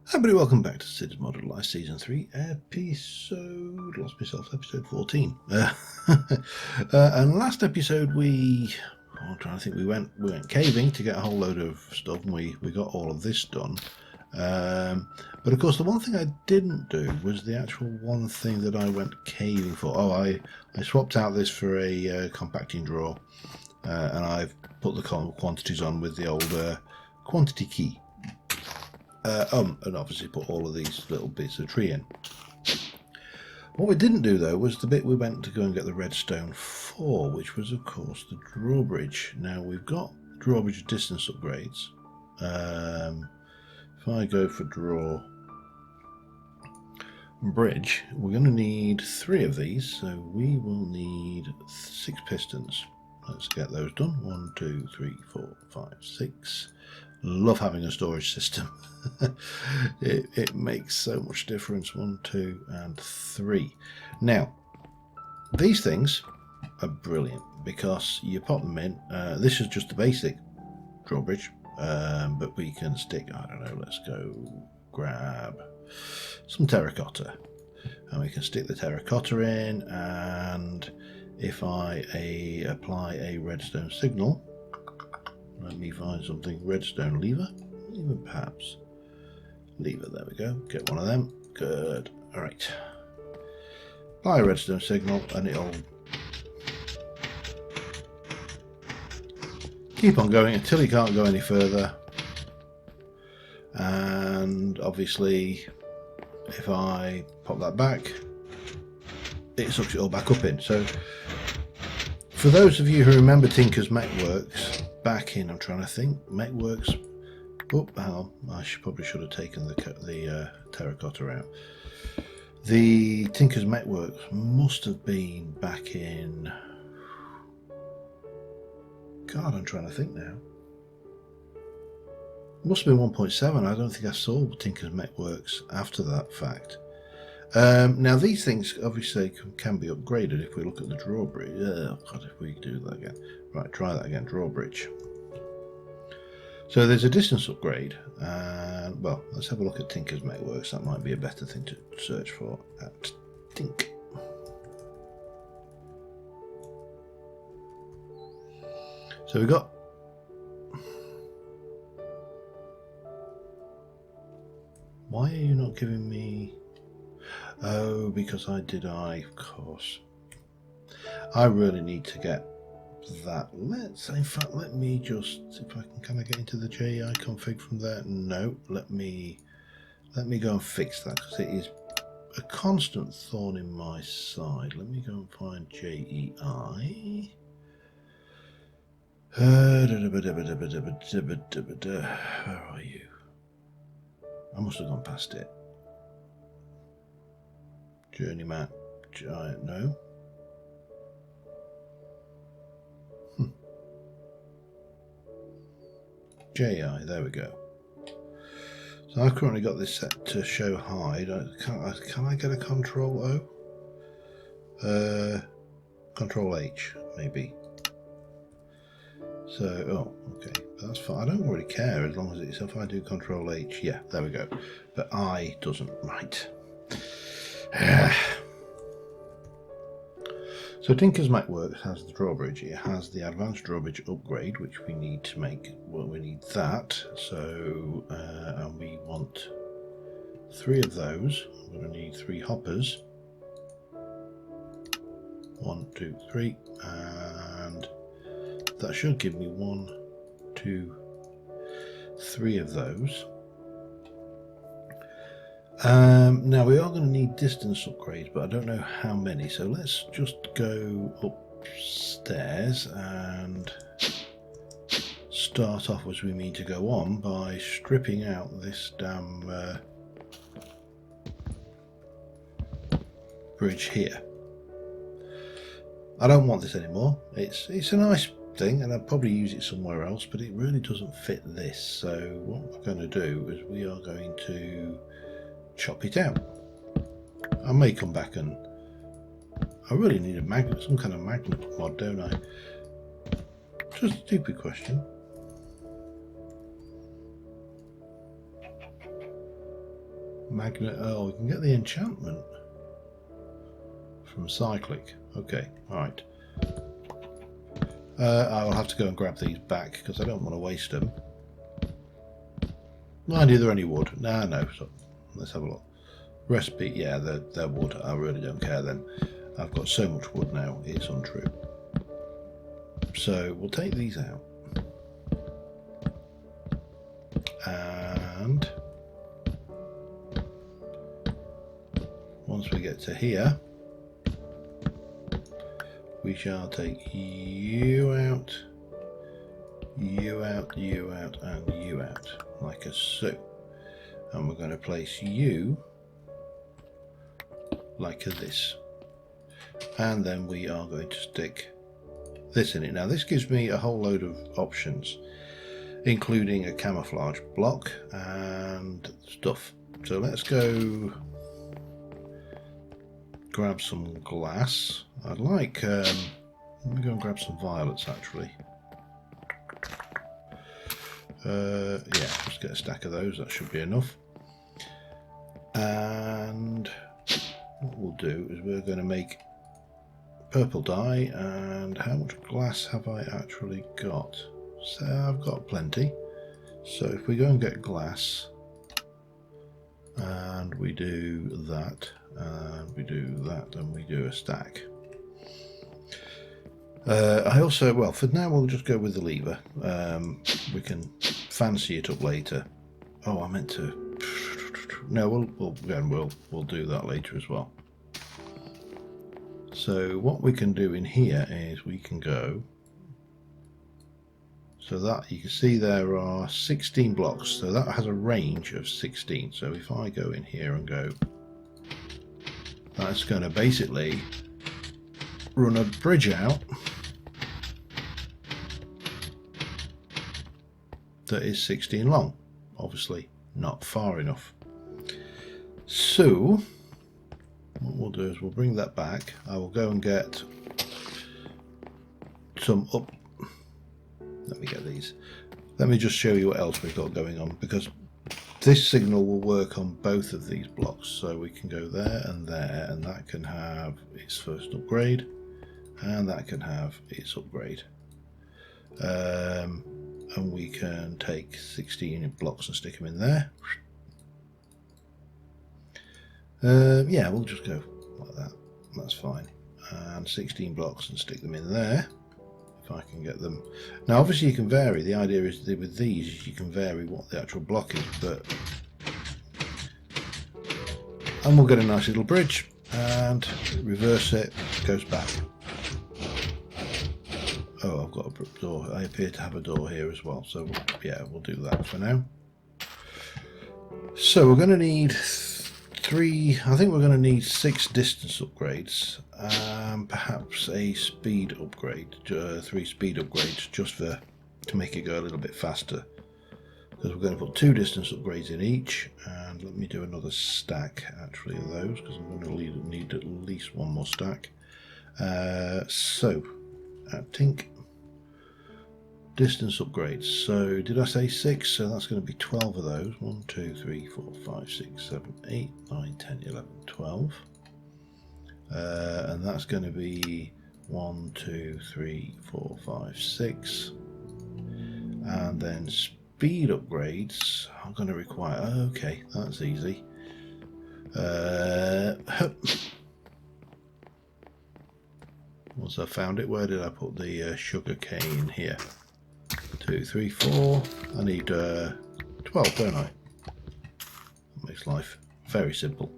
Hi everybody, welcome back to Cids Modern Life Season 3, episode 14. And last episode I'm trying to think, we went caving to get a whole load of stuff, and we got all of this done. But of course the one thing I didn't do was the actual one thing that I went caving for. I swapped out this for a compacting drawer, and I've put the quantities on with the old quantity key. And obviously put all of these little bits of tree in. What we didn't do though was the bit we went to go and get the redstone for, which was of course the drawbridge. Now we've got drawbridge distance upgrades. If I go for draw bridge, we're going to need 3 of these, so we will need 6 pistons. Let's get those done. 1, 2, 3, 4, 5, 6. Love having a storage system. it makes so much difference. 1, 2, and 3. Now, these things are brilliant because you pop them in. This is just a basic drawbridge, but we can stick, I don't know, let's go grab some terracotta. And we can stick the terracotta in, and if I apply a redstone signal, let me find something. Redstone lever, even perhaps lever. There we go. Get one of them. Good. All right. Apply a redstone signal, and it'll keep on going until you can't go any further. And obviously, if I pop that back, it sucks it all back up in. So, for those of you who remember Tinker's Mechworks. Back in, I'm trying to think, Mechworks. Oh, hang on, I probably should have taken the terracotta out. The Tinker's Mechworks must have been back in. God, I'm trying to think now. Must have been 1.7. I don't think I saw Tinker's Mechworks after that fact. Now these things obviously can be upgraded if we look at the drawbridge. Oh God, if we do that again. Right, try that again, drawbridge. So there's a distance upgrade, and well, let's have a look at Tinker's Mechworks. That might be a better thing to search for at Tink. So we got why are you not giving me? Oh, because of course. I really need to get that. In fact, let me just, if I can I get into the JEI config from there? No, let me go and fix that, because it is a constant thorn in my side. Let me go and find JEI. Where are you? I must have gone past it. Journey map, giant, no. JI, there we go. So I've currently got this set to show hide. Can I get a Control O? Control H, maybe. So, oh, okay, that's fine. I don't really care as long as it's, if I do Control H, yeah, there we go. But I doesn't, right. So Tinker's Mechworks has the drawbridge. It has the advanced drawbridge upgrade, which we need to make. Well, we need that. So, and we want 3 of those. We're going to need 3 hoppers. 1, 2, 3, and that should give me 1, 2, 3 of those. Now we are going to need distance upgrades, but I don't know how many, so let's just go upstairs and start off as we mean to go on by stripping out this damn bridge here. I don't want this anymore. It's a nice thing, and I'll probably use it somewhere else, but it really doesn't fit this. So what we're going to do is we are going to chop it out. I may come back, and I really need a magnet, some kind of magnet mod, don't I? Just a stupid question. magnet. Oh, we can get the enchantment from cyclic. Okay, alright. I will have to go and grab these back because I don't want to waste them. Mind you, are there any wood? No. So let's have a look. Recipe, yeah, they're wood. I really don't care then. I've got so much wood now, it's untrue. So we'll take these out. And once we get to here, we shall take you out, you out, you out, and you out, like so. And we're going to place you like this. And then we are going to stick this in it. Now this gives me a whole load of options, including a camouflage block and stuff. So let's go grab some glass. I'd like, let me go and grab some violets actually. Yeah, just get a stack of those, that should be enough. And what we'll do is we're going to make purple dye. And how much glass have I actually got? So I've got plenty. So if we go and get glass, and we do that, and we do that, and we do a stack. I also, well, for now we'll just go with the lever. We can fancy it up later. Oh, I meant to. No, we'll do that later as well. So what we can do in here is we can go. So that you can see there are 16 blocks. So that has a range of 16. So if I go in here and go, that's going to basically run a bridge out that is 16 long. Obviously not far enough. So what we'll do is we'll bring that back. I will go and get some up. Let me get these. Let me just show you what else we've got going on, because this signal will work on both of these blocks. So we can go there, and that can have its first upgrade, and that can have its upgrade. And we can take 16 blocks and stick them in there. Yeah, we'll just go like that. That's fine. And 16 blocks and stick them in there. If I can get them. Now, obviously, you can vary. The idea is that with these, you can vary what the actual block is. And we'll get a nice little bridge and reverse it. It goes back. Oh, I've got a door. I appear to have a door here as well. So yeah, we'll do that for now. So we're going to need I think we're going to need 6 distance upgrades, perhaps a speed upgrade, 3 speed upgrades, just to make it go a little bit faster. Because we're going to put 2 distance upgrades in each, and let me do another stack actually of those, because I'm going to need at least 1 more stack. So, tink. Distance upgrades. So did I say 6? So that's going to be 12 of those. 1, 2, 3, 4, 5, 6, 7, 8, 9, 10, 11, 12. And that's going to be 1, 2, 3, 4, 5, 6. And then speed upgrades are going to require. Okay, that's easy. Once I found it, where did I put the sugar cane? Here. 2, 3, 4. I need 12, don't I? That makes life very simple.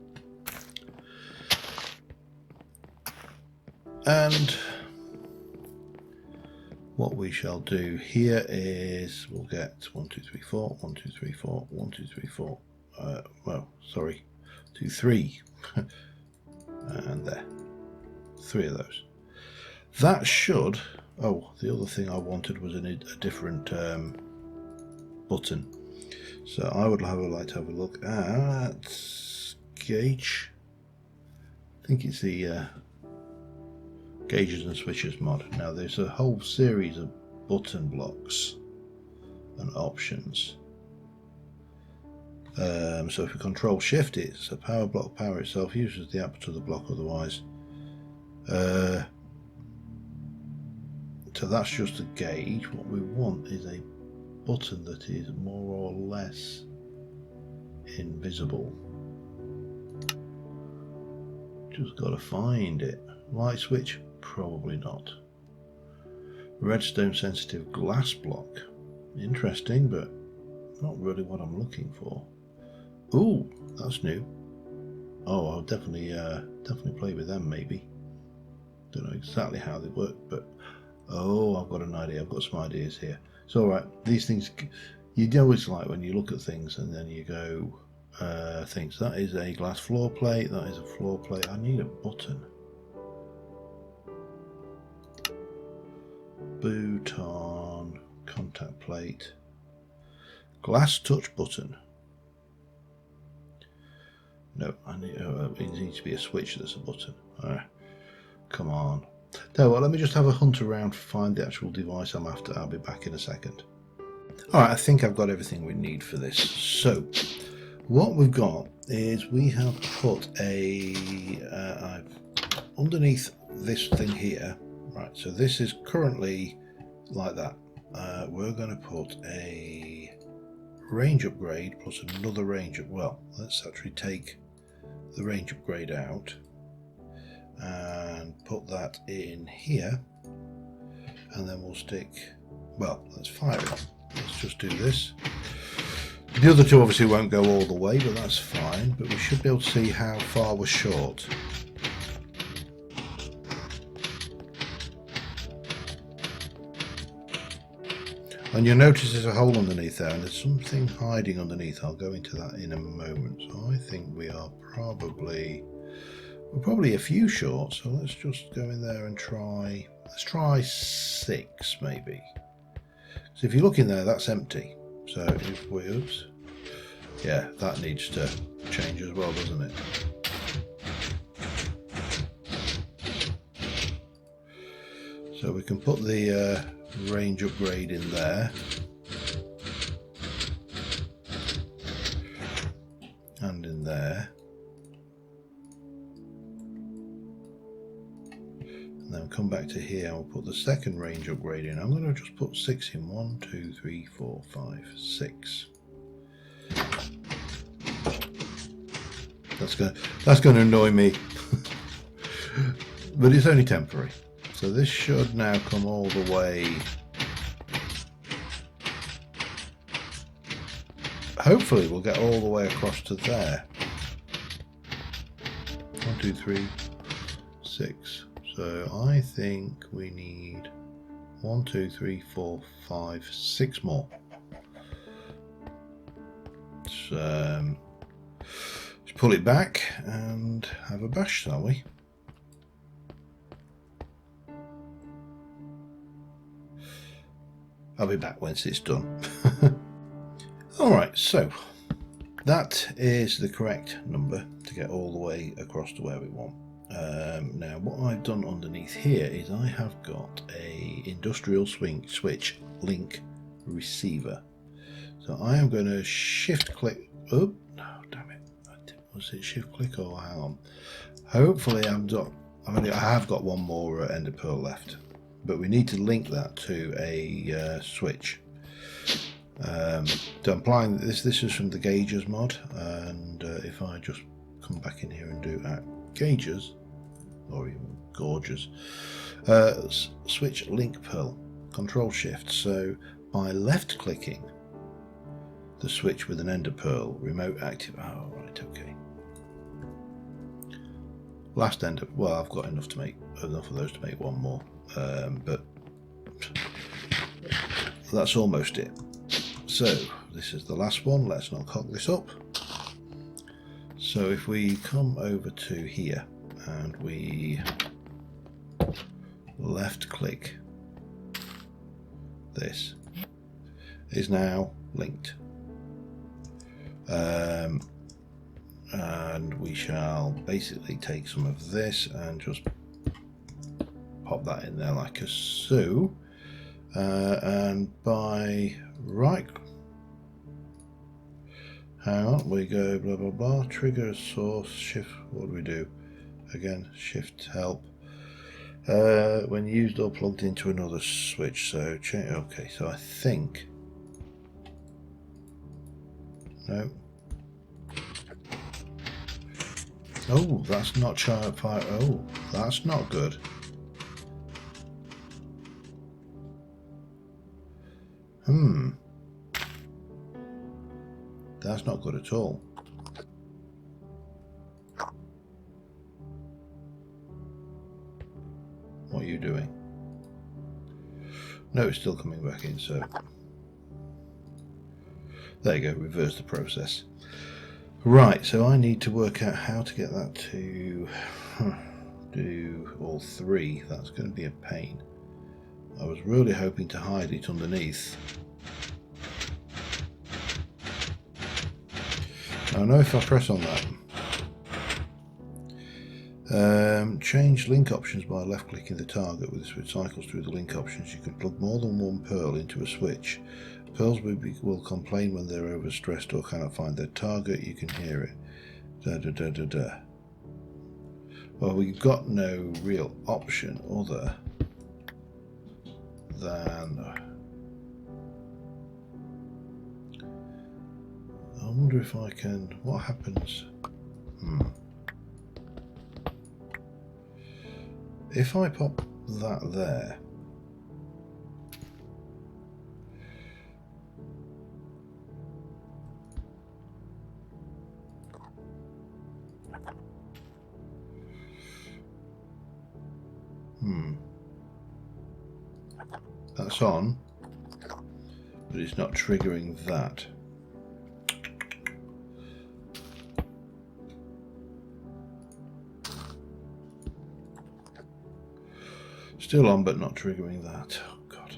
And what we shall do here is we'll get 1, 2, 3, 4, 1, 2, 3, 4, 1, 2, 3, 4. Well, sorry, 2, 3. And there. 3 of those. That should. Oh, the other thing I wanted was a different button. So I would like to have a look at gauge. I think it's the gauges and switches mod. Now there's a whole series of button blocks and options. So if we control shift, it's a power block. Power itself uses the output of the block otherwise. So that's just a gauge. What we want is a button that is more or less invisible. Just got to find it. Light switch? Probably not. Redstone sensitive glass block. Interesting, but not really what I'm looking for. Ooh, that's new. Oh, I'll definitely play with them maybe. Don't know exactly how they work, but oh, I've got an idea. I've got some ideas here. It's all right. These things, you know, it's like when you look at things and then you go, things. That is a glass floor plate. That is a floor plate. I need a button. Button, contact plate, glass touch button. No, I need. It needs to be a switch that's a button. Come on. Tell you what, let me just have a hunt around to find the actual device I'm after. I'll be back in a second. Alright, I think I've got everything we need for this. So, what we've got is we have put underneath this thing here. Right, so this is currently like that. We're going to put a range upgrade plus another range up. Well, let's actually take the range upgrade out and put that in here, and then we'll stick, well, let's fire it. Let's just do this. The other two obviously won't go all the way, but that's fine, but we should be able to see how far we're short. And you'll notice there's a hole underneath there, and there's something hiding underneath. I'll go into that in a moment. So I think we're probably a few short, so let's just go in there and try, let's try 6 maybe. So if you look in there, that's empty. So if we, oops, yeah, that needs to change as well, doesn't it? So we can put the range upgrade in there. And in there. And then come back to here, I'll put the second range upgrade in. I'm going to just put 6 in. 1, 2, 3, 4, 5, 6. That's going to annoy me. But it's only temporary. So this should now come all the way. Hopefully we'll get all the way across to there. 1, 2, 3, 6. So I think we need 1, 2, 3, 4, 5, 6 more. Let's pull it back and have a bash, shall we? I'll be back once it's done. Alright, so that is the correct number to get all the way across to where we want. Now what I've done underneath here is I have got a industrial switch link receiver. So I am going to shift click. Oh no, damn it! Was it shift click or hang on? Hopefully I have got one more ender pearl left, but we need to link that to a switch. So I'm applying this. This is from the gauges mod, and if I just come back in here and do gauges, or even gorges, switch link pearl, control shift. So by left clicking the switch with an ender pearl, remote active. Oh right, okay. Last ender. Well, I've got enough of those to make one more, but that's almost it. So this is the last one. Let's not cock this up. So if we come over to here and we left click, this is now linked. And we shall basically take some of this and just pop that in there like a so. And by right, Hang on, we go blah blah blah. Trigger source shift. What do we do? Again, shift help. When used or plugged into another switch. So change. Okay, so I think. No. Oh, that's not child fire. Oh, that's not good. That's not good at all. What are you doing? No, it's still coming back in, so there you go, reverse the process. Right, so I need to work out how to get that to do all three. That's going to be a pain. I was really hoping to hide it underneath. I know if I press on that. Change link options by left clicking the target. With the switch cycles through the link options, you can plug more than one pearl into a switch. Pearls will complain when they're overstressed or cannot find their target. You can hear it. Da, da, da, da, da. Well, we've got no real option other than... I wonder if I can... What happens? If I pop that there... That's on, but it's not triggering that. Still on, but not triggering that. Oh God.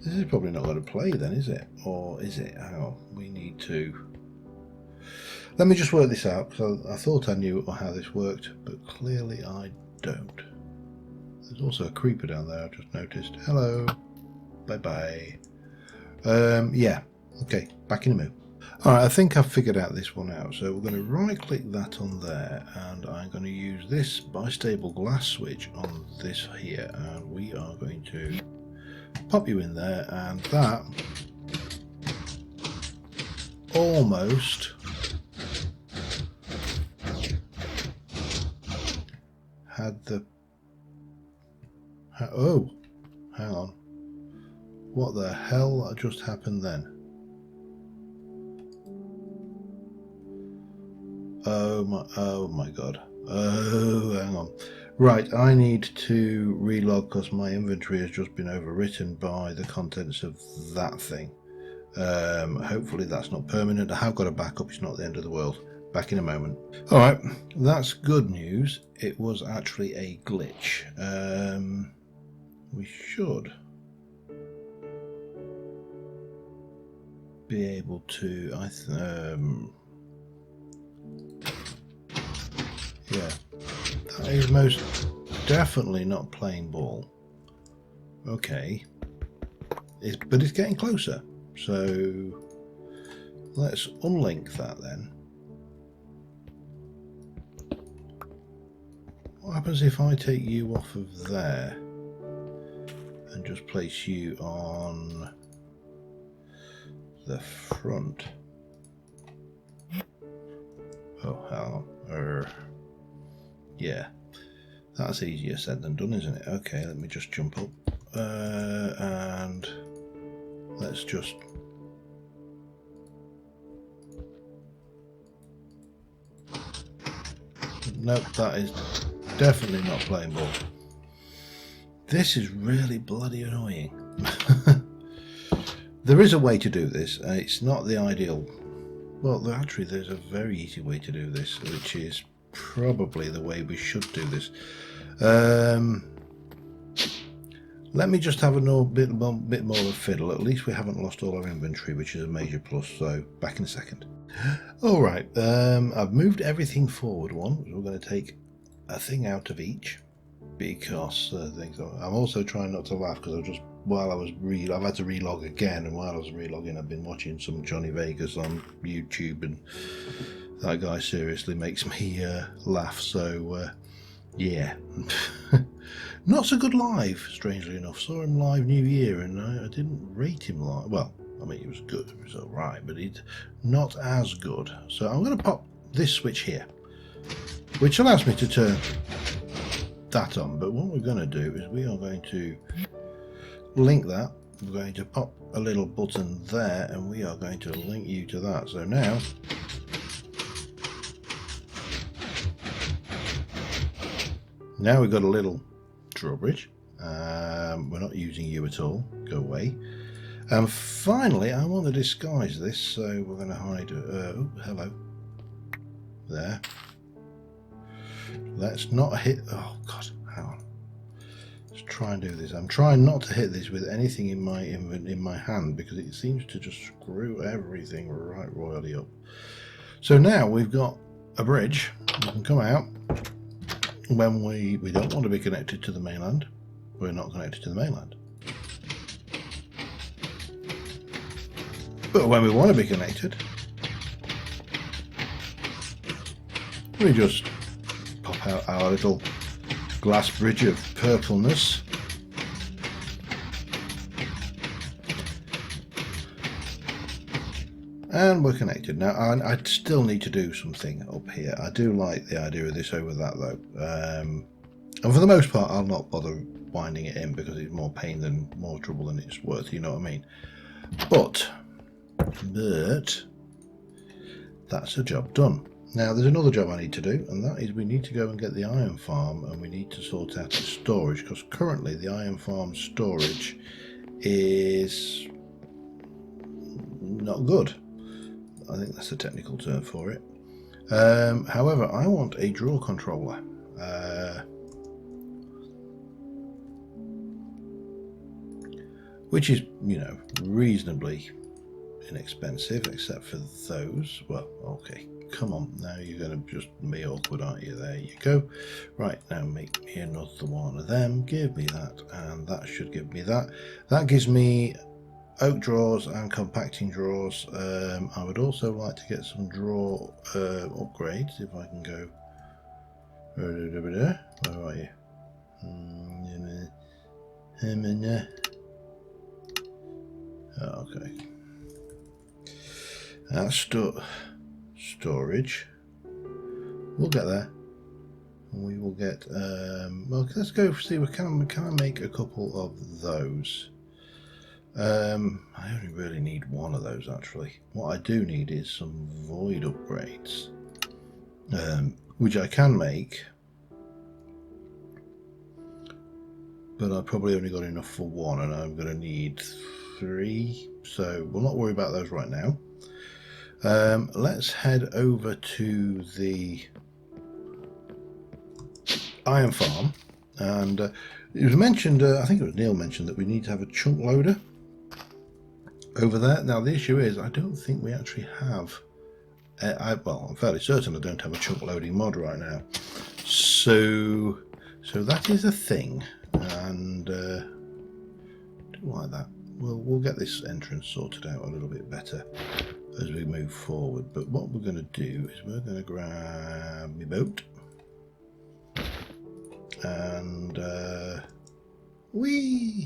This is probably not going to play then, is it? Or is it? Hang on. We need to... Let me just work this out, because I thought I knew how this worked, but clearly I don't. There's also a creeper down there, I've just noticed. Hello. Bye-bye. Yeah. Okay, back in a minute. Alright, I think I've figured out this one out. So we're going to right-click that on there, and I'm going to use this bistable glass switch on this here, and we are going to pop you in there, and that almost had the... Oh, hang on. What the hell just happened then? Oh my God. Oh, hang on. Right, I need to relog because my inventory has just been overwritten by the contents of that thing. Hopefully that's not permanent. I have got a backup, it's not the end of the world. Back in a moment. Alright, that's good news. It was actually a glitch. We should be able to... yeah, that is most definitely not playing ball. Okay, but it's getting closer. So let's unlink that then. What happens if I take you off of there and just place you on the front? Oh, hell. Yeah, that's easier said than done, isn't it? Okay, let me just jump up and let's just... Nope, that is definitely not playing ball. This is really bloody annoying. There is a way to do this. It's not the ideal. Well, actually, there's a very easy way to do this, which is probably the way we should do this. Let me just have a bit more of a fiddle. At least we haven't lost all our inventory, which is a major plus. So back in a second. All right, I've moved everything forward one. We're going to take a thing out of each because things. I'm also trying not to laugh because I've just while I was I've had to relog again, and while I was relogging, I've been watching some Johnny Vegas on YouTube, and that guy seriously makes me laugh. So yeah, not so good live. Strangely enough, saw him live New Year, and I didn't rate him live. Well, I mean, he was good, it was all right, but he's not as good. So I'm going to pop this switch here, which allows me to turn that on. But what we're going to do is we are going to link that. We're going to pop a little button there, and we are going to link you to that. So now we've got a little drawbridge. We're not using you at all. Go away. And finally, I want to disguise this, so we're going to hide. Oh, hello. There. Let's not hit. Oh God, hang on. Let's try and do this. I'm trying not to hit this with anything in my hand, because it seems to just screw everything right royally up. So now we've got a bridge. We can come out when we don't want to be connected to the mainland. We're not connected to the mainland. But when we want to be connected, we just pop out our little glass bridge of purpleness. And we're connected. Now, I still need to do something up here. I do like the idea of this over that, though. And for the most part, I'll not bother winding it in, because it's more pain than more trouble than it's worth, you know what I mean? But that's a job done. Now there's another job I need to do, and that is we need to go and get the iron farm, and we need to sort out the storage, because currently the iron farm storage is not good. I think that's a technical term for it. However, I want a draw controller. Which is, you know, reasonably inexpensive, except for those. Well, okay, come on, now you're going to just be awkward, aren't you? There you go. Right, now make me another one of them. Give me that, and that should give me that. That gives me oak drawers and compacting drawers. I would also like to get some drawer upgrades, if I can go. Where are you? Okay. That's storage. We'll get there. We will get. Well, let's go see. Can I make a couple of those? I only really need one of those, actually. What I do need is some void upgrades, which I can make, but I probably only got enough for one, and I'm going to need 3, so we'll not worry about those right now. Let's head over to the iron farm, and it was mentioned, I think it was Neil mentioned, that we need to have a chunk loader over there. Now the issue is I don't think we actually have well, I'm fairly certain I don't have a chunk loading mod right now, so that is a thing, and do like that. We'll get this entrance sorted out a little bit better as we move forward. But what we're going to do is we're going to grab my boat, and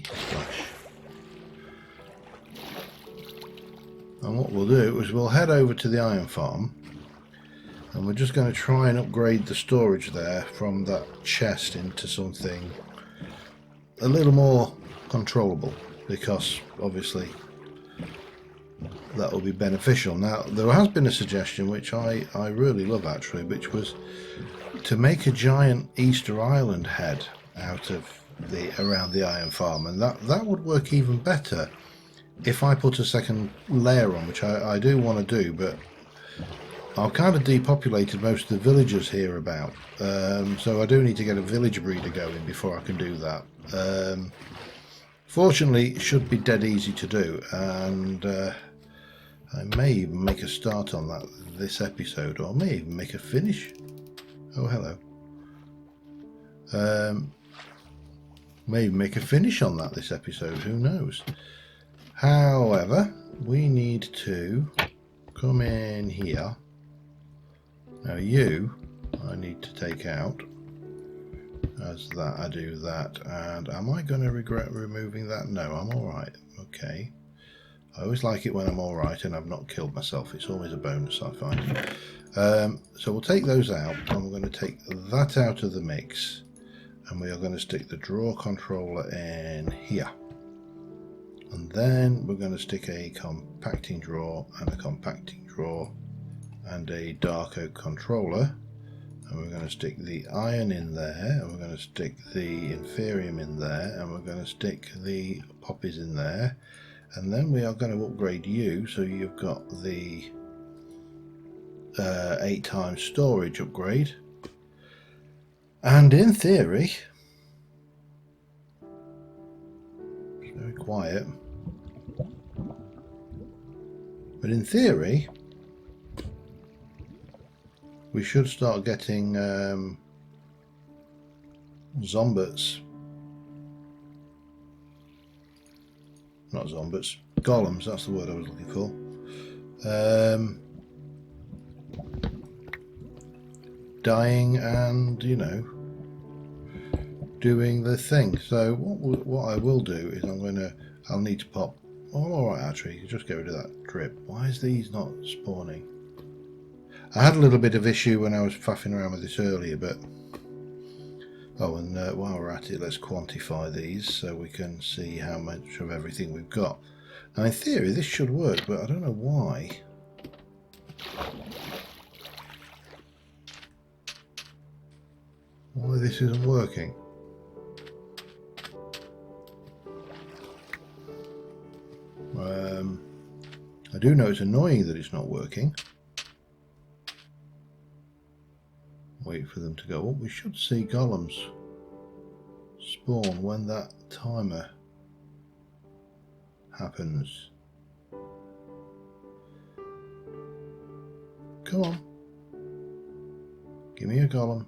splash. And what we'll do is we'll head over to the iron farm, and we're just going to try and upgrade the storage there from that chest into something a little more controllable, because obviously that will be beneficial. Now there has been a suggestion which I really love, actually, which was to make a giant Easter Island head out of around the iron farm, and that would work even better if I put a second layer on, which I do want to do, but I've kind of depopulated most of the villagers here about, so I do need to get a village breeder going before I can do that. Fortunately, it should be dead easy to do, and I may even make a start on that this episode, or I may even make a finish. Oh, hello. Maybe make a finish on that this episode, who knows. However, we need to come in here. Now you, I need to take out. As that, I do that. And am I going to regret removing that? No, I'm alright. Okay. I always like it when I'm alright and I've not killed myself. It's always a bonus, I find. So we'll take those out, and we're going to take that out of the mix, and we are going to stick the draw controller in here. And then we're going to stick a compacting drawer and a compacting drawer and a dark oak controller, and we're going to stick the iron in there, and we're going to stick the inferium in there, and we're going to stick the poppies in there. And then we are going to upgrade you, so you've got the 8 times storage upgrade. And in theory, it's very quiet, but in theory, we should start getting zombies. Not zombies, golems, that's the word I was looking for. Dying and, you know, doing the thing. So what I will do is I'll need to pop. Oh, alright, actually, just get rid of that drip. Why is these not spawning? I had a little bit of issue when I was faffing around with this earlier, but oh, and while we're at it, let's quantify these so we can see how much of everything we've got. Now, in theory, this should work, but I don't know why. Why this isn't working. I do know it's annoying that it's not working. Wait for them to go up. We should see golems spawn when that timer happens. Come on. Give me a golem.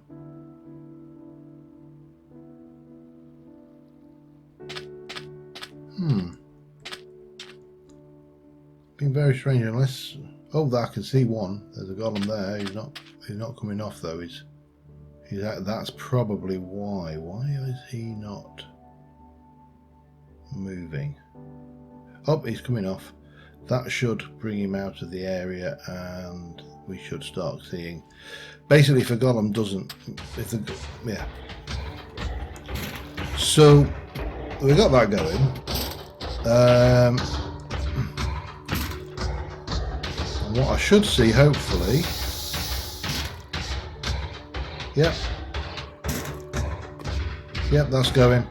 Been very strange, unless... Oh, I can see one. There's a golem there. He's not coming off though. That's probably why. Why is he not moving? Oh, he's coming off. That should bring him out of the area, and we should start seeing. Basically, if a golem doesn't, yeah. So we got that going. What I should see, hopefully. Yep, that's going.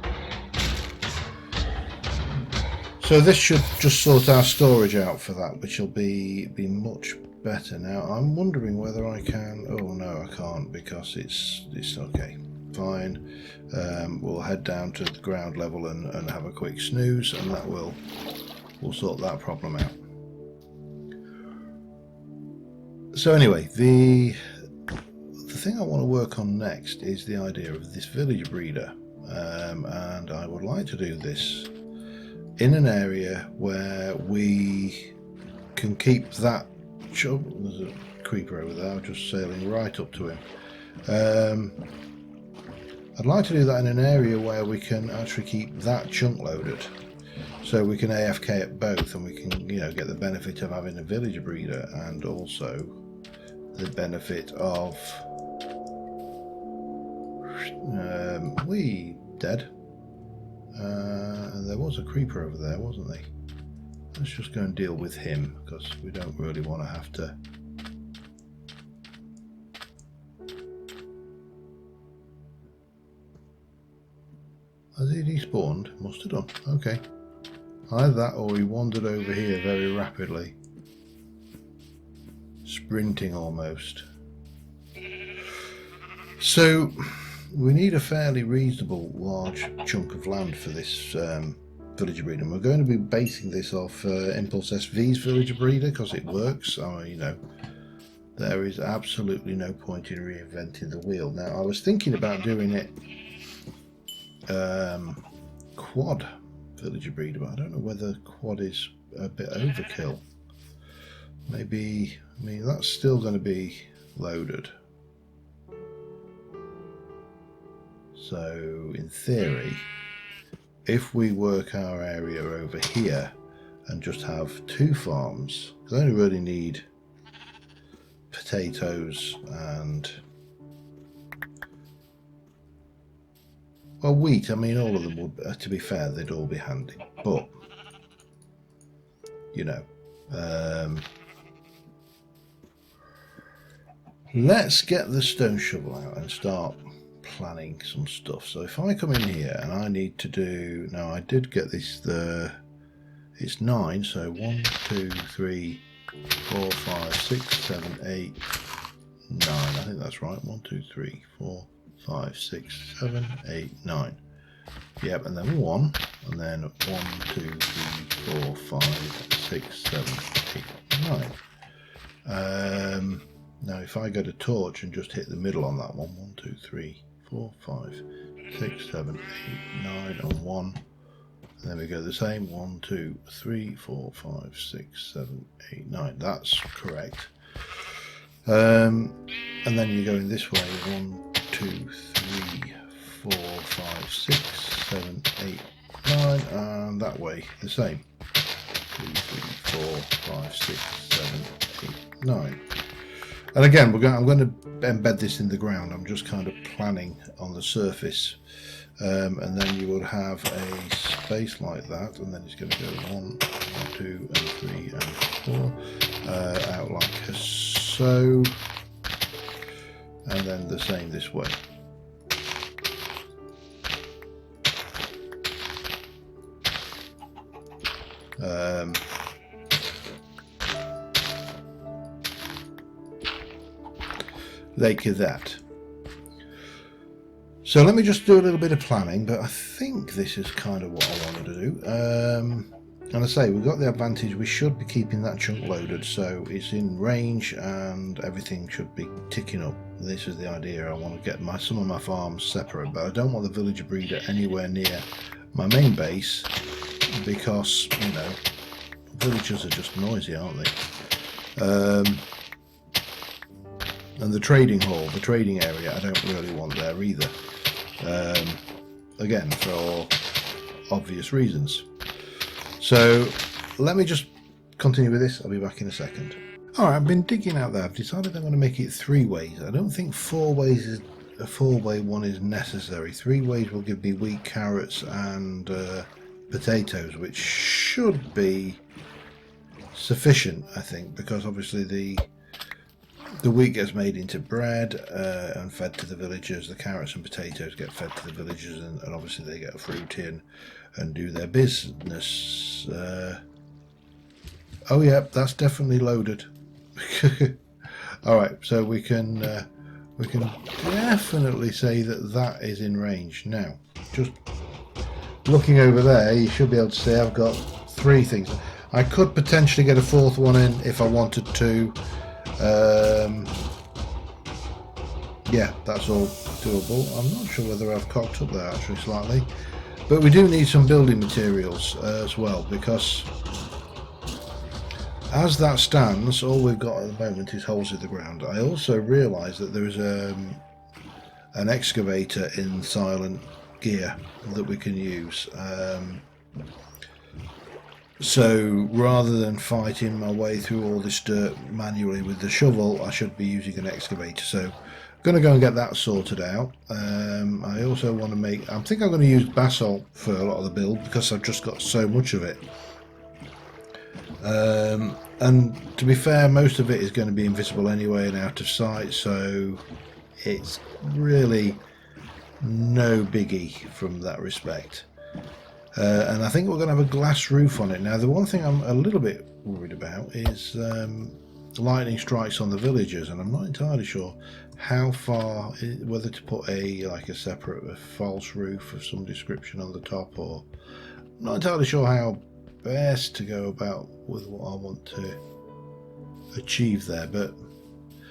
So this should just sort our storage out for that, which will be much better. Now I'm wondering whether I can. Oh no, I can't, because it's okay. Fine. We'll head down to the ground level and have a quick snooze, and that we'll sort that problem out. So anyway, the thing I want to work on next is the idea of this villager breeder, and I would like to do this in an area where we can keep that. There's a creeper over there, just sailing right up to him. I'd like to do that in an area where we can actually keep that chunk loaded, so we can AFK at both, and we can, you know, get the benefit of having a villager breeder, and also the benefit of we dead. And there was a creeper over there, wasn't there? Let's just go and deal with him, because we don't really want to have to. Has he despawned? Must have done. Okay. Either that, or he wandered over here very rapidly. Sprinting almost. So we need a fairly reasonable large chunk of land for this villager breeder. We're going to be basing this off Impulse SV's villager breeder, because it works. You know, there is absolutely no point in reinventing the wheel. Now I was thinking about doing it quad villager breeder, but I don't know whether quad is a bit overkill. Maybe, I mean, that's still going to be loaded. So in theory, if we work our area over here and just have 2 farms, because I only really need potatoes and, well, wheat. I mean, all of them would, to be fair, they'd all be handy, but you know, let's get the stone shovel out and start planning some stuff. So if I come in here and I need to do, now I did get this, it's 9, so 1 2 3 4 5 6 7 8 9, I think that's right. 1 2 3 4 5 6 7 8 9. Yep, and then 1, and then 1 2 3 4 5 6 7 8 9. Now if I go to torch and just hit the middle on that one, 1 2 3 4 5 6 7 8 9 and 1, and then we go the same, 1 2 3 4 5 6 7 8 9. That's correct. And then you're going this way, 1 2 3 4 5 6 7 8 9, and that way the same, 2 3 4 5 6 7 8 9. And again, I'm going to embed this in the ground. I'm just kind of planning on the surface, and then you would have a space like that, and then it's going to go 1 2 and 3 and 4 out like so, and then the same this way. Like that. So let me just do a little bit of planning, but I think this is kind of what I wanted to do. And I say, we've got the advantage, we should be keeping that chunk loaded, so it's in range and everything should be ticking up. This is the idea. I want to get some of my farms separate, but I don't want the villager breeder anywhere near my main base, because, you know, villagers are just noisy, aren't they? And the trading hall, the trading area, I don't really want there either. Again, for obvious reasons. So let me just continue with this. I'll be back in a second. Alright, I've been digging out there. I've decided I'm going to make it 3 ways. I don't think 4 ways is a 4-way one is necessary. 3 ways will give me wheat, carrots and potatoes, which should be sufficient, I think, because obviously the wheat gets made into bread and fed to the villagers. The carrots and potatoes get fed to the villagers, and obviously they get fruit in and do their business. Oh yeah, that's definitely loaded. All right, so we can definitely say that that is in range. Now, just looking over there, you should be able to see I've got 3 things. I could potentially get a 4th one in if I wanted to. Yeah, that's all doable. I'm not sure whether I've cocked up there actually slightly, but we do need some building materials as well, because as that stands, all we've got at the moment is holes in the ground. I also realise that there is an excavator in silent gear that we can use. So rather than fighting my way through all this dirt manually with the shovel, I should be using an excavator. So I'm going to go and get that sorted out. I also want to make, I think I'm going to use basalt for a lot of the build, because I've just got so much of it. And to be fair, most of it is going to be invisible anyway and out of sight, so it's really no biggie from that respect. And I think we're going to have a glass roof on it. Now, the one thing I'm a little bit worried about is lightning strikes on the villagers, and I'm not entirely sure how far, whether to put a separate false roof of some description on the top, or I'm not entirely sure how best to go about with what I want to achieve there. But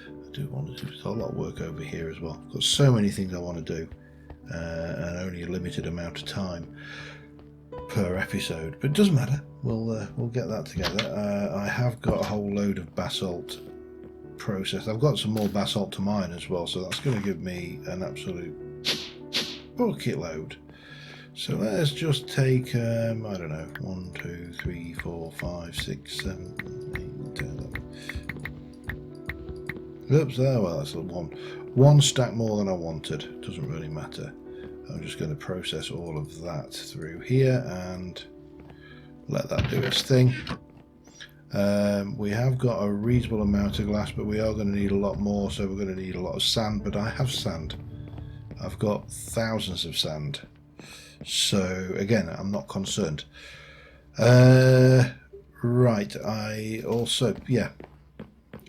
I do want to do a lot of work over here as well. I've got so many things I want to do, and only a limited amount of time. per episode, but it doesn't matter. We'll get that together. I have got a whole load of basalt processed. I've got some more basalt to mine as well, so that's going to give me an absolute bucket load. So let's just take I don't know, 1, 2, 3, 4, 5, 6, 7, 8, 10, 11. Oops, there. Well, that's one stack more than I wanted. Doesn't really matter. I'm just going to process all of that through here and let that do its thing. We have got a reasonable amount of glass, but we are going to need a lot more, so we're going to need a lot of sand. But I have sand. I've got thousands of sand. So again, I'm not concerned. Right, I also, yeah,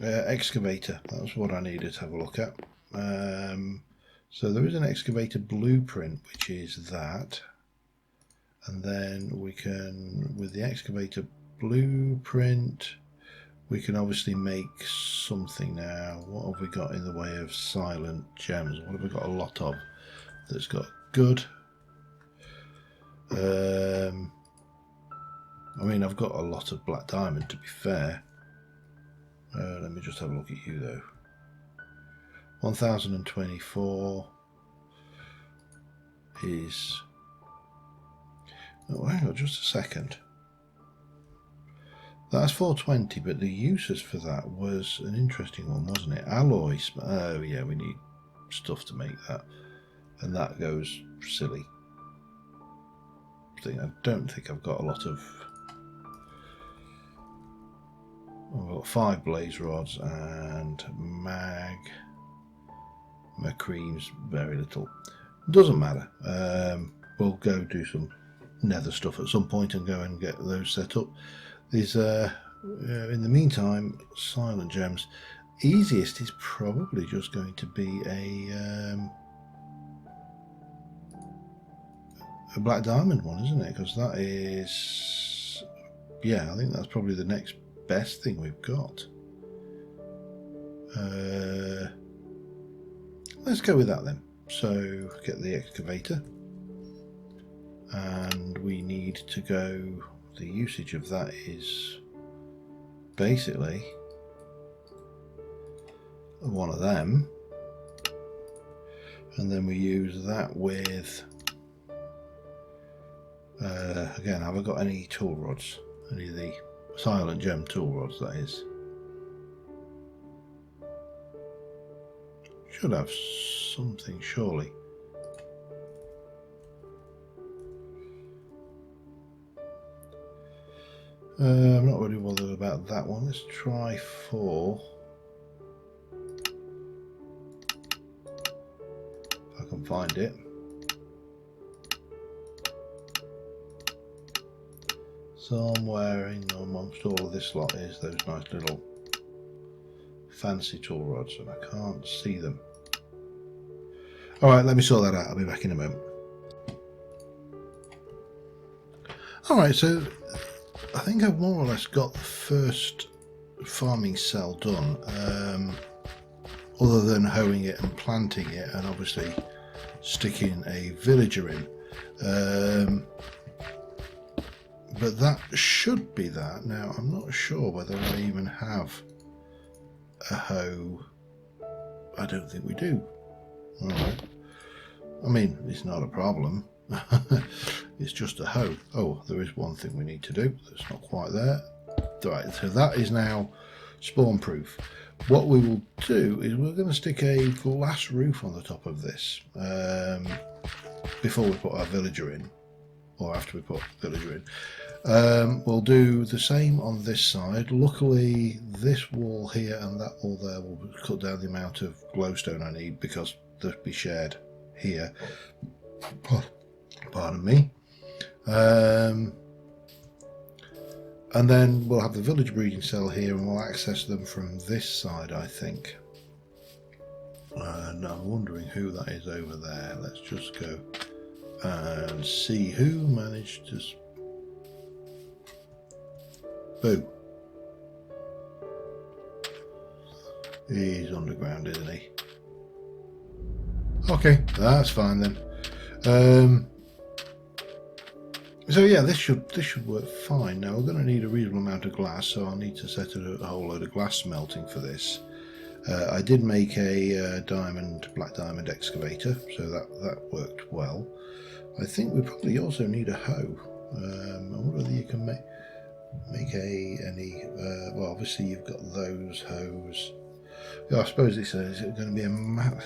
excavator. That's what I needed to have a look at. So there is an excavator blueprint, which is that. And then we can, with the excavator blueprint, we can obviously make something now. What have we got in the way of silent gems? What have we got a lot of that's got good? I mean, I've got a lot of black diamond, to be fair. Let me just have a look at you though. 1024 is... Oh, hang on just a second. That's 420, but the uses for that was an interesting one, wasn't it? Alloys. Oh yeah, we need stuff to make that, and that goes silly. I don't think I've got a lot of... I've got 5 blaze rods and creams, very little. Doesn't matter. We'll go do some nether stuff at some point and go and get those set up. These in the meantime, silent gems. Easiest is probably just going to be a black diamond one, isn't it? Because that is, yeah, I think that's probably the next best thing we've got. Let's go with that then. So get the excavator, and we need to go, the usage of that is basically one of them, and then we use that with again, have I got any tool rods? Any of the silent gem tool rods, that is. Should have something, surely. I'm not really bothered about that one. Let's try 4. If I can find it. Somewhere in amongst all of this lot is those nice little fancy tool rods, and I can't see them. Alright, let me sort that out. I'll be back in a moment. Alright, so I think I've more or less got the first farming cell done, other than hoeing it and planting it and obviously sticking a villager in. But that should be that. Now, I'm not sure whether I even have a hoe. I don't think we do. Alright. I mean, it's not a problem. It's just a hoe. Oh, there is one thing we need to do that's not quite there. Right, so that is now spawn proof. What we will do is we're going to stick a glass roof on the top of this before we put our villager in, or after we put villager in. We'll do the same on this side. Luckily, this wall here and that wall there will cut down the amount of glowstone I need, because they'll be shared here. Pardon me. And then we'll have the village breeding cell here, and we'll access them from this side, I think. And I'm wondering who that is over there. Let's just go and see who managed to... Boo. He's underground, isn't he? Okay, that's fine then. So yeah, this should work fine. Now we're going to need a reasonable amount of glass, so I'll need to set a whole load of glass smelting for this. I did make a black diamond excavator, so that worked well. I think we probably also need a hoe. I wonder whether you can make any. Well, obviously you've got those hoes. Yeah, I suppose is it going to be a mat?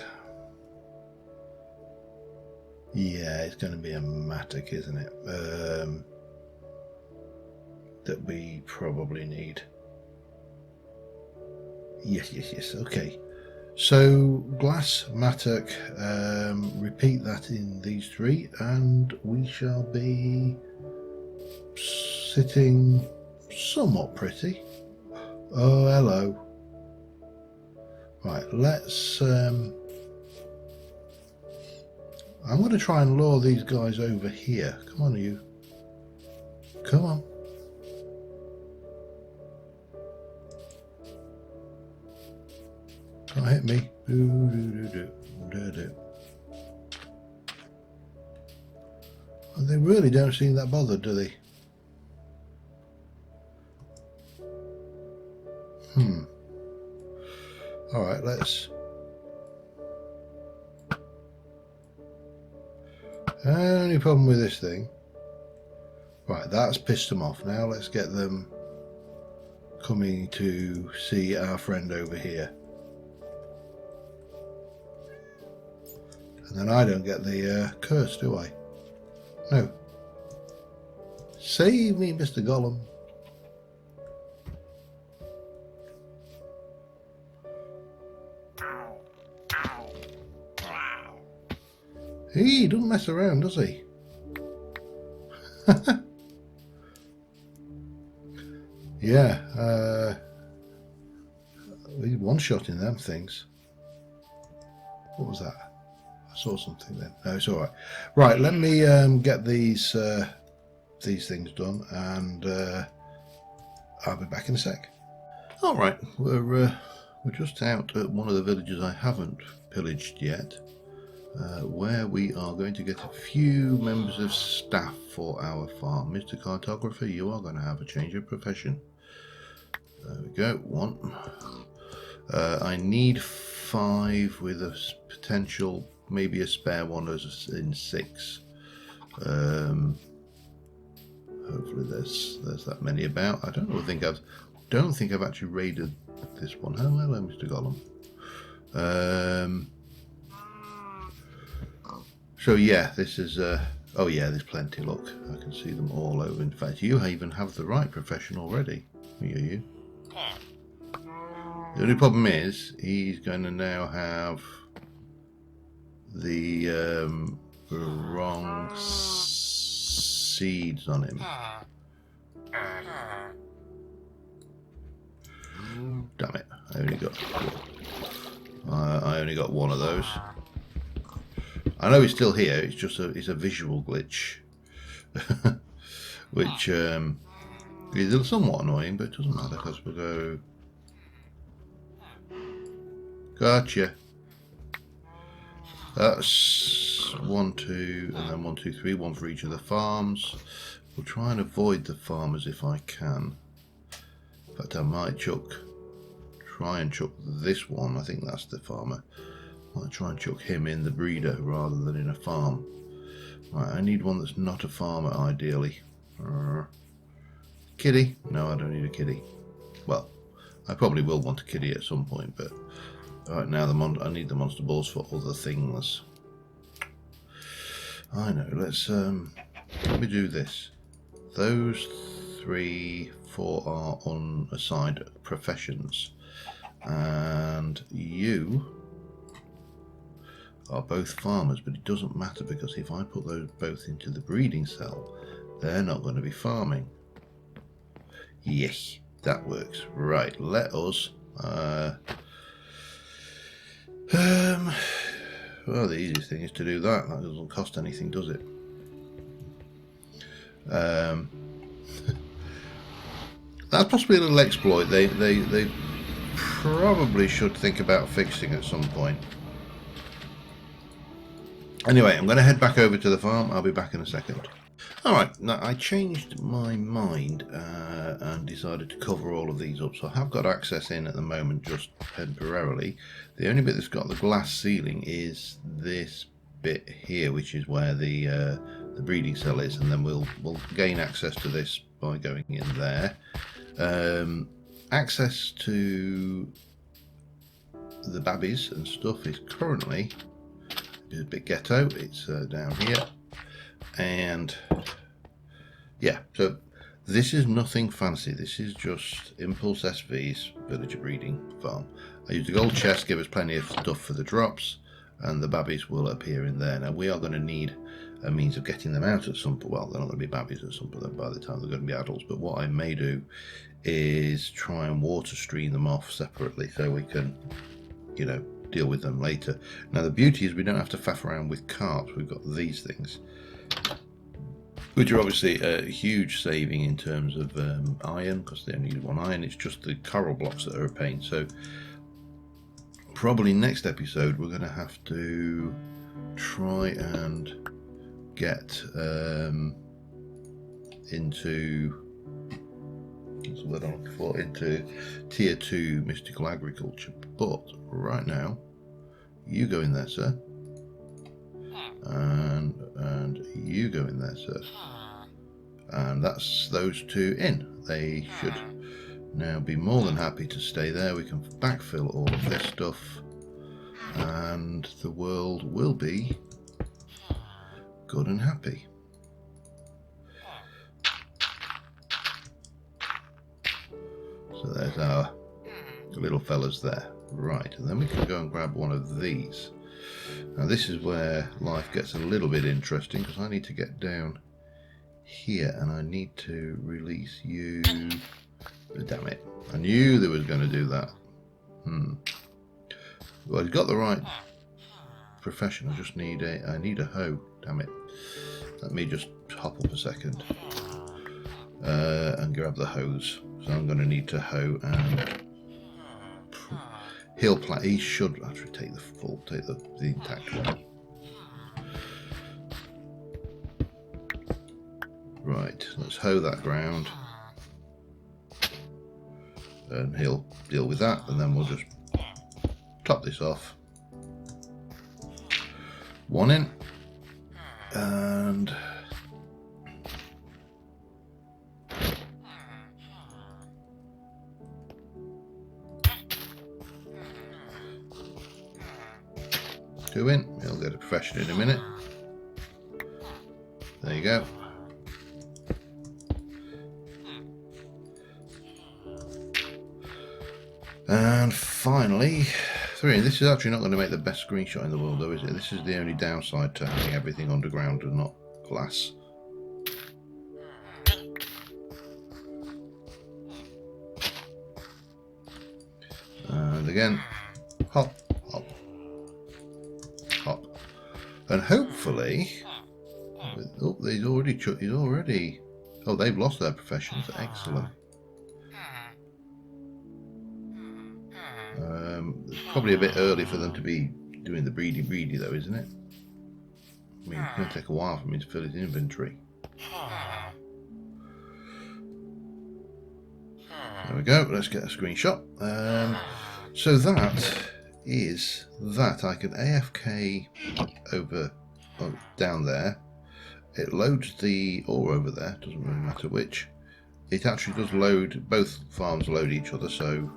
Yeah, it's going to be a mattock, isn't it? That we probably need. Yes. Okay. So glass, mattock. Repeat that in these three, and we shall be sitting somewhat pretty. Oh, hello. Right, let's. I'm going to try and lure these guys over here. Come on, you. Come on. Can't hit me. They really don't seem that bothered, do they? Alright, let's... Only problem with this thing... Right, that's pissed them off. Now let's get them coming to see our friend over here. And then I don't get the curse, do I? No. Save me, Mr. Gollum. He doesn't mess around, does he? Yeah, we one-shotting them things. What was that? I saw something then. No, it's all right. Right, let me get these things done, and I'll be back in a sec. All right, we're just out at one of the villages I haven't pillaged yet, where we are going to get a few members of staff for our farm. Mr. Cartographer, you are going to have a change of profession. There we go. 1. I need 5 with a potential, maybe a spare one as in 6. Hopefully there's that many about. I don't think I've actually raided this one. Oh, hello, Mr. Gollum. So yeah, this is oh yeah, there's plenty. Look, I can see them all over. In fact, you even have the right profession already. You. The only problem is he's going to now have the wrong seeds on him. Damn it! I only got one of those. I know he's still here. It's just it's a visual glitch, which is somewhat annoying, but it doesn't matter because we'll go. Gotcha. That's 1, 2, and then 1, 2, 3. 1 for each of the farms. We'll try and avoid the farmers if I can. In fact, I might try and chuck this one. I think that's the farmer. I might try and chuck him in the breeder rather than in a farm. Right, I need one that's not a farmer, ideally. Kiddie? No, I don't need a kiddie. Well, I probably will want a kiddie at some point, but right now I need the monster balls for other things. I know. Let me do this. Those 3, 4 are unassigned professions, and you are both farmers, but it doesn't matter because if I put those both into the breeding cell, they're not going to be farming. Yes, that works. Right, let us well, the easiest thing is to do that. That doesn't cost anything, does it? That's possibly a little exploit they probably should think about fixing at some point. Anyway, I'm going to head back over to the farm. I'll be back in a second. Alright, now I changed my mind and decided to cover all of these up. So I have got access in at the moment, just temporarily. The only bit that's got the glass ceiling is this bit here, which is where the breeding cell is, and then we'll gain access to this by going in there. Access to the babbies and stuff is currently a bit ghetto. It's down here, and yeah, so this is nothing fancy. This is just Impulse SV's villager breeding farm. I used a gold chest, give us plenty of stuff for the drops, and the babbies will appear in there. Now we are going to need a means of getting them out at some point. Well, they're not going to be babbies at some point by the time they're going to be adults, but what I may do is try and water stream them off separately so we can, you know, deal with them later. Now the beauty is we don't have to faff around with carts. We've got these things, which are obviously a huge saving in terms of iron, because they only need one iron. It's just the coral blocks that are a pain. So probably next episode we're going to have to try and get into tier 2 mystical agriculture. But right now, you go in there, sir, and you go in there, sir, and that's those two in. They should now be more than happy to stay there. We can backfill all of this stuff, and the world will be good and happy. So there's our little fellas there. Right, and then we can go and grab one of these. Now this is where life gets a little bit interesting, because I need to get down here and I need to release you. Damn it, I knew they was going to do that. Well, he's got the right profession. I just need I need a hoe. Damn it. Let me just hop up a second and grab the hose. So I'm going to need to hoe, and he should actually take the intact one. Right, let's hoe that ground, and he'll deal with that, and then we'll just top this off. One in, and two in. He'll get a profession in a minute. There you go. And finally, 3. This is actually not going to make the best screenshot in the world, though, is it? This is the only downside to having everything underground and not glass. And again, hop, hop, hop. And hopefully, oh, he's already, oh, they've lost their professions. Excellent. It's probably a bit early for them to be doing the breedy though, isn't it? I mean, it's going to take a while for me to fill his inventory. There we go. Let's get a screenshot. So that is that. I can AFK over down there. It loads the ore over there. Doesn't really matter which. It actually does load. Both farms load each other, so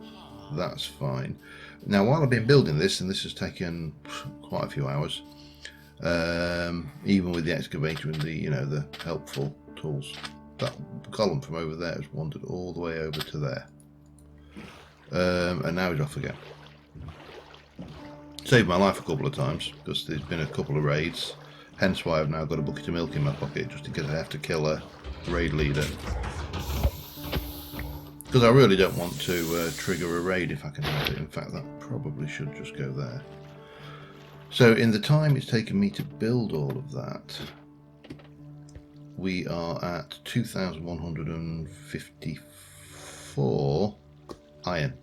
that's fine. Now, while I've been building this, and this has taken quite a few hours, even with the excavator and the the helpful tools, that column from over there has wandered all the way over to there, and now he's off again. Saved my life a couple of times because there's been a couple of raids, hence why I've now got a bucket of milk in my pocket, just in case I have to kill a raid leader. Because I really don't want to trigger a raid if I can help it. In fact, that probably should just go there. So in the time it's taken me to build all of that, we are at 2,154 iron,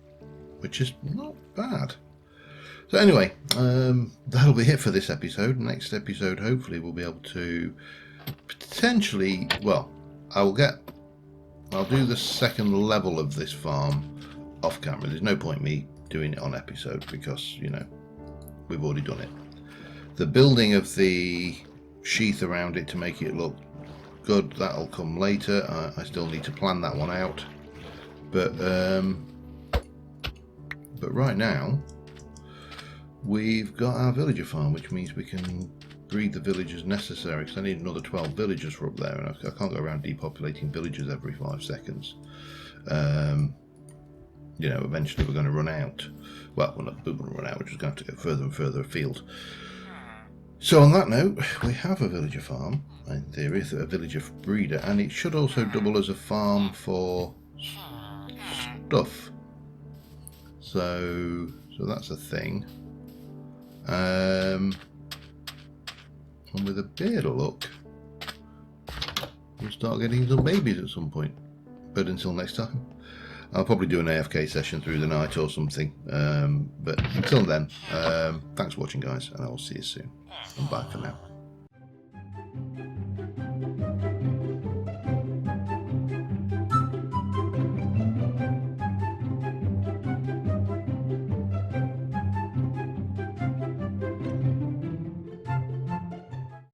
which is not bad. So anyway, that'll be it for this episode. Next episode, hopefully, we'll be able to Potentially, well, I'll do the second level of this farm off camera. There's no point me doing it on episode because, you know, we've already done it. The building of the sheath around it to make it look good, that'll come later. I still need to plan that one out. But right now, we've got our villager farm, which means we can breed the villagers necessary, because I need another 12 villagers for up there, and I can't go around depopulating villagers every 5 seconds. You know, eventually we're going to run out. Well, we're not going to run out, we're just going to have to go further and further afield. So on that note, we have a villager farm, and there is a villager breeder, and it should also double as a farm for stuff. So that's a thing. And with a bit of luck, we'll start getting some babies at some point. But until next time, I'll probably do an AFK session through the night or something. But until then, thanks for watching, guys, and I will see you soon. And bye for now.